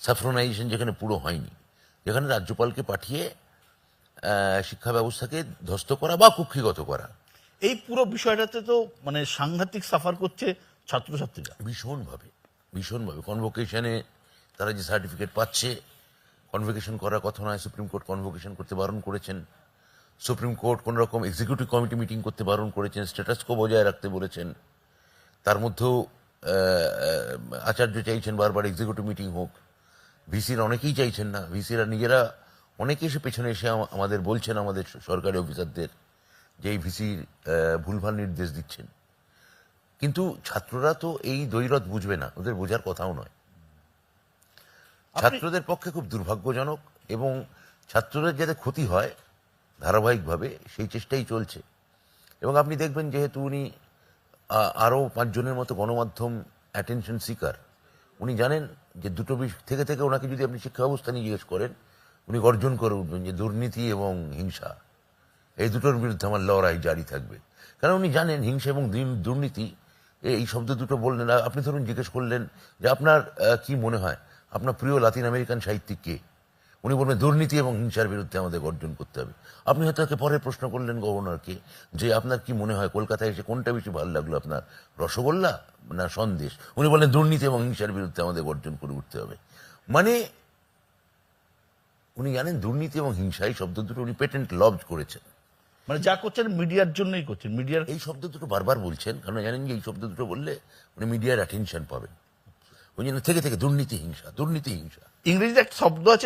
স্যাফরনাইজেশন যেখানে পুরো হয়নি, যেখানে রাজ্যপালকে পাঠিয়ে শিক্ষা ব্যবস্থাকে ধ্বস্ত করা বা কুক্ষিগত করা। এই পুরো বিষয়টাতে তো মানে সাংঘাতিক সাফার করছে ছাত্রছাত্রীরা। ভীষণভাবে কনভোকেশনে তারা যে সার্টিফিকেট পাচ্ছে, কনভোকেশন করার কথা নয়, সুপ্রিম কোর্ট কনভোকেশন করতে বারণ করেছেন, সুপ্রিম কোর্ট কোন রকম এক্সিকিউটিভ কমিটি মিটিং করতে বারণ করেছেন, স্ট্যাটাস কো বজায় রাখতে বলেছেন। তার মধ্যেও আচার্য চাইছেন বারবার এক্সিকিউটিভ মিটিং হোক, ভিসিরা অনেকেই চাইছেন না, ভিসিরা নিজেরা অনেকে এসে পেছনে এসে আমাদের বলছেন, আমাদের সরকারি অফিসারদের, যে এই ভিসির ভুলভাল নির্দেশ দিচ্ছেন। কিন্তু ছাত্ররা তো এই দ্বৈরথ বুঝবে না, ওদের বোঝার কথাও নয়। ছাত্রদের পক্ষে খুব দুর্ভাগ্যজনক, এবং ছাত্রদের যাতে ক্ষতি হয় ধারাবাহিকভাবে সেই চেষ্টাই চলছে। এবং আপনি দেখবেন, যেহেতু উনি আরও 5 জনের মতো গণমাধ্যম অ্যাটেনশন সিকার, উনি জানেন যে দুটো থেকে থেকে ওনাকে যদি আপনি শিক্ষা ব্যবস্থা নিয়ে জিজ্ঞেস করেন, উনি গর্জন করে উঠবেন যে দুর্নীতি এবং হিংসা, এই দুটোর বিরুদ্ধে আমার লড়াই জারি থাকবে। কারণ উনি জানেন হিংসা এবং দুর্নীতি, এই শব্দ দুটো বললেন। আপনি ধরুন জিজ্ঞেস করলেন যে আপনার কি মনে হয় আপনার প্রিয় লাতিন আমেরিকান সাহিত্যিক কে, উনি বলবেন দুর্নীতি এবং হিংসার বিরুদ্ধে আমাদের গর্জন করতে হবে। আপনি হয়তো তাকে পরে প্রশ্ন করলেন গভর্নরকে যে আপনার কি মনে হয় কলকাতায় এসে কোনটা বেশি ভালো লাগলো আপনার, রসগোল্লা না সন্দেশ, উনি বলেন দুর্নীতি এবং হিংসার বিরুদ্ধে আমাদের গর্জন করে উঠতে হবে। মানে উনি জানেন দুর্নীতি এবং হিংসা এই শব্দ দুটো উনি পেটেন্ট লজ করেছেন। মানে যা করছেন মিডিয়ার জন্যই করছেন, মিডিয়ার এই শব্দ দুটো বারবার বলছেন, কারণ জানেন যে এই শব্দ দুটো বললে উনি মিডিয়ার অ্যাটেনশন পাবেন। ওই জন্য থেকে থেকে দুর্নীতি হিংসা, দুর্নীতি হিংসা। ইংরেজিতে একটা শব্দ আছে